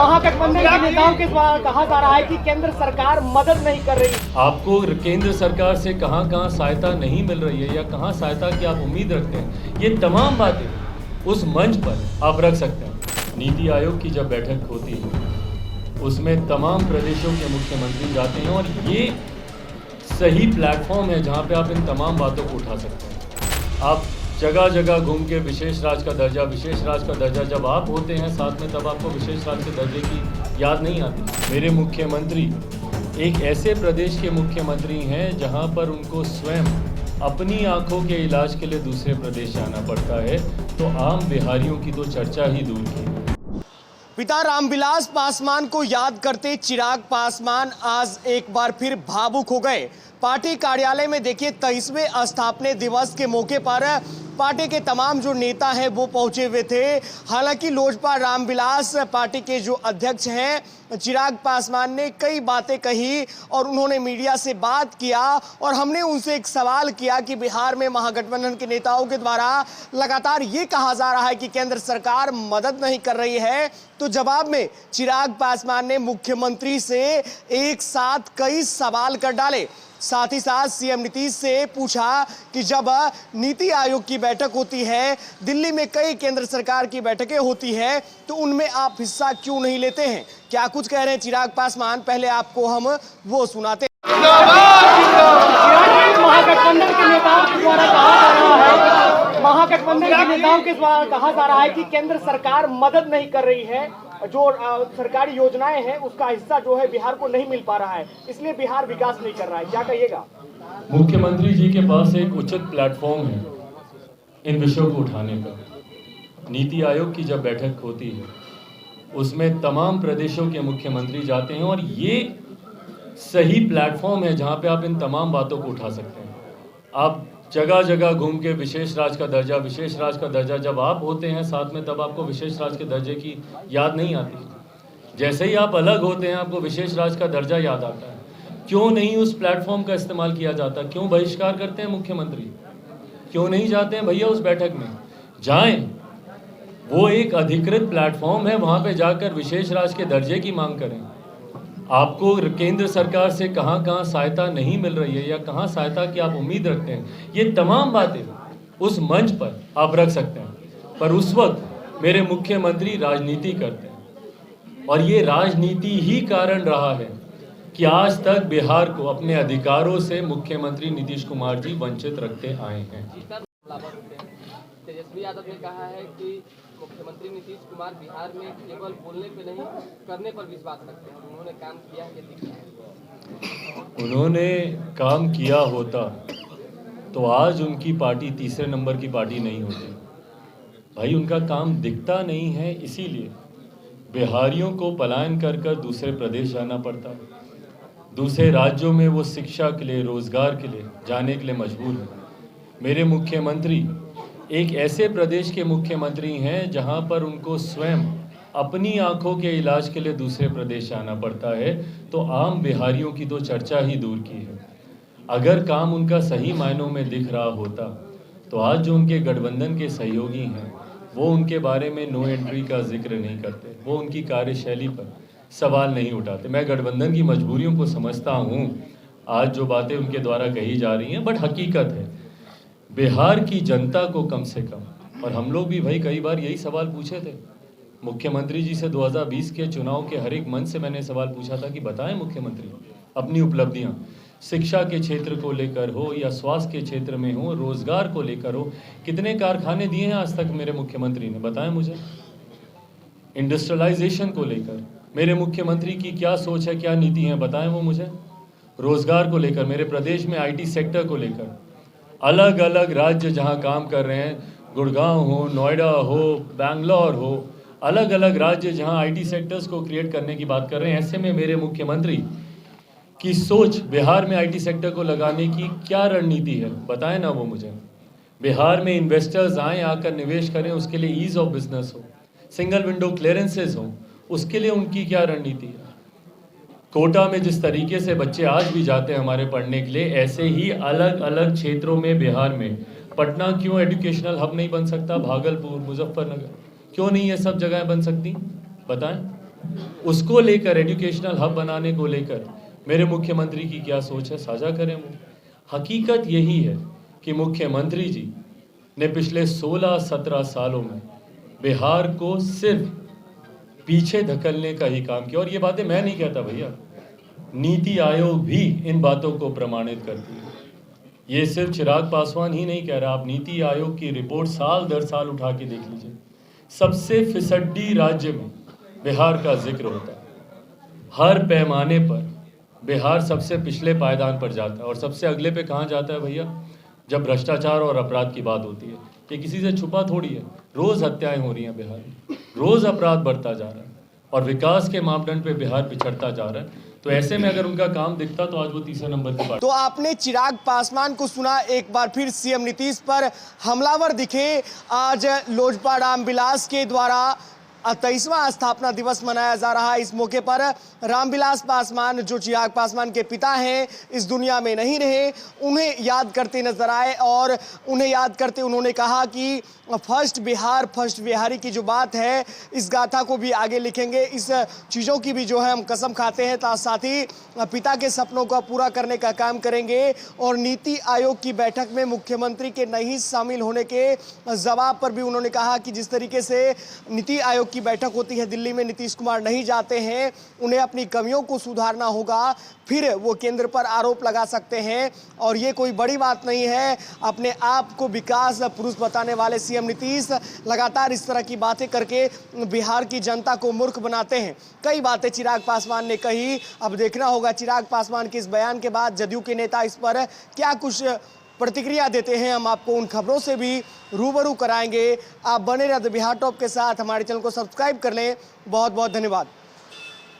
महागठबंधन के नेताओं के द्वारा कहा जा रहा है कि केंद्र सरकार मदद नहीं कर रही। आपको केंद्र सरकार से कहां कहां सहायता नहीं मिल रही है या कहां सहायता की आप उम्मीद रखते हैं, ये तमाम बातें उस मंच पर आप रख सकते हैं। नीति आयोग की जब बैठक होती है उसमें तमाम प्रदेशों के मुख्यमंत्री जाते हैं और ये सही प्लेटफॉर्म है जहां पे आप इन तमाम बातों को उठा सकते हैं। आप जगह जगह घूम के विशेष राज्य का दर्जा जब आप होते हैं साथ में, तब आपको विशेष राज्य के दर्जे की याद नहीं आती। मेरे मुख्यमंत्री एक ऐसे प्रदेश के मुख्यमंत्री हैं जहां पर उनको स्वयं अपनी आंखों के इलाज के लिए दूसरे प्रदेश जाना पड़ता है, तो आम बिहारियों की तो चर्चा ही दूर की। पिता रामविलास पासवान को याद करते चिराग पासवान आज एक बार फिर भावुक हो गए। पार्टी कार्यालय में देखिए 23वें स्थापना दिवस के मौके पर पार्टी के तमाम जो नेता हैं वो पहुंचे हुए थे। हालांकि लोजपा रामविलास पार्टी के जो अध्यक्ष हैं चिराग पासवान ने कई बातें कही और उन्होंने मीडिया से बात किया और हमने उनसे एक सवाल किया कि बिहार में महागठबंधन के नेताओं के द्वारा लगातार ये कहा जा रहा है कि केंद्र सरकार मदद नहीं कर रही है, तो जवाब में चिराग पासवान ने मुख्यमंत्री से एक साथ कई सवाल कर डाले। साथ ही साथ सीएम नीतीश से पूछा कि जब नीति आयोग की बैठक होती है, दिल्ली में कई केंद्र सरकार की बैठकें होती है, तो उनमें आप हिस्सा क्यों नहीं लेते हैं। क्या कुछ कह रहे हैं चिराग पासवान, पहले आपको हम वो सुनाते हैं। महागठबंधन के नेताओं के द्वारा कहा जा रहा है कि केंद्र सरकार मदद नहीं कर रही है, जो सरकारी योजनाएं हैं उसका हिस्सा जो है बिहार को नहीं मिल पा रहा है, इसलिए बिहार विकास नहीं कर रहा है। क्या कहिएगा। मुख्यमंत्री जी के पास एक उचित प्लेटफॉर्म है इन विषयों को उठाने का। नीति आयोग की जब बैठक होती है उसमें तमाम प्रदेशों के मुख्यमंत्री जाते हैं और ये सही प्लेटफॉर्म है जहां पे आप इन तमाम बातों को उठा सकते हैं। आप जगह जगह घूम के विशेष राज्य का दर्जा जब आप होते हैं साथ में, तब आपको विशेष राज्य के दर्जे की याद नहीं आती। जैसे ही आप अलग होते हैं आपको विशेष राज्य का दर्जा याद आता है। क्यों नहीं उस प्लेटफॉर्म का इस्तेमाल किया जाता? क्यों बहिष्कार करते हैं मुख्यमंत्री? क्यों नहीं जाते हैं भैया उस बैठक में? जाएं, वो एक अधिकृत प्लेटफॉर्म है, वहां पे जाकर विशेष राज्य के दर्जे की मांग करें। आपको केंद्र सरकार से कहां कहां सहायता नहीं मिल रही है या कहां सहायता की आप उम्मीद रखते हैं, ये तमाम बातें उस मंच पर आप रख सकते हैं। पर उस वक्त मेरे मुख्यमंत्री राजनीति करते हैं और ये राजनीति ही कारण रहा है कि आज तक बिहार को अपने अधिकारों से मुख्यमंत्री नीतीश कुमार जी वंचित रखते आए हैं। तेजस्वी यादव ने कहा है कि मुख्यमंत्री नीतीश कुमार बिहार में केवल बोलने पे नहीं करने पर विश्वास रखते हैं। उन्होंने काम किया है, ये दिखता है। उन्होंने काम किया होता तो आज उनकी पार्टी तीसरे नंबर की पार्टी नहीं होती। भाई उनका काम दिखता नहीं है, इसीलिए बिहारियों को पलायन कर कर दूसरे प्रदेश जाना पड़ता है। दूसरे राज्यों में वो शिक्षा के लिए, रोजगार के लिए जाने के लिए मजबूर है। मेरे मुख्यमंत्री एक ऐसे प्रदेश के मुख्यमंत्री हैं जहां पर उनको स्वयं अपनी आंखों के इलाज के लिए दूसरे प्रदेश जाना पड़ता है, तो आम बिहारियों की तो चर्चा ही दूर की है। अगर काम उनका सही मायनों में दिख रहा होता तो आज जो उनके गठबंधन के सहयोगी हैं वो उनके बारे में नो एंट्री का जिक्र नहीं करते, वो उनकी कार्यशैली पर सवाल नहीं उठाते। मैं गठबंधन की मजबूरियों को समझता हूँ, आज जो बातें उनके द्वारा कही जा रही हैं, बट हकीकत है बिहार की जनता को कम से कम, और हम लोग भी भाई कई बार यही सवाल पूछे थे मुख्यमंत्री जी से 2020 के चुनाव के हर एक मंच से मैंने सवाल पूछा था कि बताएं मुख्यमंत्री अपनी उपलब्धियां, शिक्षा के क्षेत्र को लेकर हो या स्वास्थ्य के क्षेत्र में हो, रोजगार को लेकर हो, कितने कारखाने दिए हैं आज तक मेरे मुख्यमंत्री ने, बताएं मुझे। इंडस्ट्रियलाइजेशन को लेकर मेरे मुख्यमंत्री की क्या सोच है, क्या नीति है, बताएं वो मुझे। रोजगार को लेकर मेरे प्रदेश में आईटी सेक्टर को लेकर अलग अलग राज्य जहां काम कर रहे हैं, गुड़गांव हो, नोएडा हो, बैंगलोर हो, अलग अलग राज्य जहां आईटी सेक्टर्स को क्रिएट करने की बात कर रहे हैं। ऐसे में मेरे मुख्यमंत्री की सोच बिहार में आईटी सेक्टर को लगाने की क्या रणनीति है, बताएं ना वो मुझे। बिहार में इन्वेस्टर्स आए, आकर निवेश करें, उसके लिए ईज ऑफ बिजनेस हो, सिंगल विंडो क्लियरेंसेज हो, उसके लिए उनकी क्या रणनीति है। कोटा में जिस तरीके से बच्चे आज भी जाते हैं हमारे पढ़ने के लिए, ऐसे ही अलग अलग क्षेत्रों में बिहार में, पटना क्यों एजुकेशनल हब नहीं बन सकता, भागलपुर, मुजफ्फरनगर क्यों नहीं ये सब जगहें बन सकती, बताएं। उसको लेकर, एजुकेशनल हब बनाने को लेकर मेरे मुख्यमंत्री की क्या सोच है, साझा करें वो। हकीकत यही है कि मुख्यमंत्री जी ने पिछले 16-17 सालों में बिहार को सिर्फ पीछे धकेलने का ही काम किया। और ये बातें मैं नहीं कहता भैया, नीति आयोग भी इन बातों को प्रमाणित करती है। ये सिर्फ चिराग पासवान ही नहीं कह रहा, आप नीति आयोग की रिपोर्ट साल दर साल उठा के देख लीजिए। सबसे फिसड्डी राज्य में बिहार का जिक्र होता है। हर पैमाने पर बिहार सबसे पिछले पायदान पर जाता है। और सबसे अगले पे कहाँ जाता है भैया? जब भ्रष्टाचार और अपराध की बात होती है। ये किसी से छुपा थोड़ी है। रोज़ हत्याएं हो रही हैं बिहार में, रोज़ अपराध बढ़ता जा रहा है और विकास के मापदंड पे बिहार पिछड़ता जा रहा है। तो ऐसे में अगर उनका काम दिखता तो आज वो तीसरे नंबर की पार्टी। तो आपने चिराग पासवान को सुना, एक बार फिर सीएम नीतीश पर हमलावर दिखे। आज लोजपा रामविलास के द्वारा 23वां स्थापना दिवस मनाया जा रहा है। इस मौके पर रामविलास पासवान, जो चिराग पासवान के पिता हैं, इस दुनिया में नहीं रहे, उन्हें याद करते नजर आए। और उन्हें याद करते उन्होंने कहा कि फर्स्ट बिहार फर्स्ट बिहारी की जो बात है, इस गाथा को भी आगे लिखेंगे। इस चीज़ों की भी जो है हम कसम खाते हैं, साथ ही पिता के सपनों को पूरा करने का काम करेंगे। और नीति आयोग की बैठक में मुख्यमंत्री के नहीं शामिल होने के जवाब पर भी उन्होंने कहा कि जिस तरीके से नीति आयोग की बैठक होती है दिल्ली में, नीतीश कुमार नहीं जाते हैं, उन्हें अपनी कमियों को सुधारना होगा, फिर वो केंद्र पर आरोप लगा सकते हैं। और ये कोई बड़ी बात नहीं है। अपने आप को विकास पुरुष बताने वाले सीएम नीतीश लगातार इस तरह की बातें करके बिहार की जनता को मूर्ख बनाते हैं। कई बातें चिराग पासवान ने कही। अब देखना होगा चिराग पासवान के इस बयान के बाद जदयू के नेता इस पर क्या कुछ प्रतिक्रिया देते हैं। हम आपको उन खबरों से भी रूबरू कराएंगे। आप बने रहे बिहार टॉप के साथ। हमारे चैनल को सब्सक्राइब कर लें। बहुत बहुत धन्यवाद।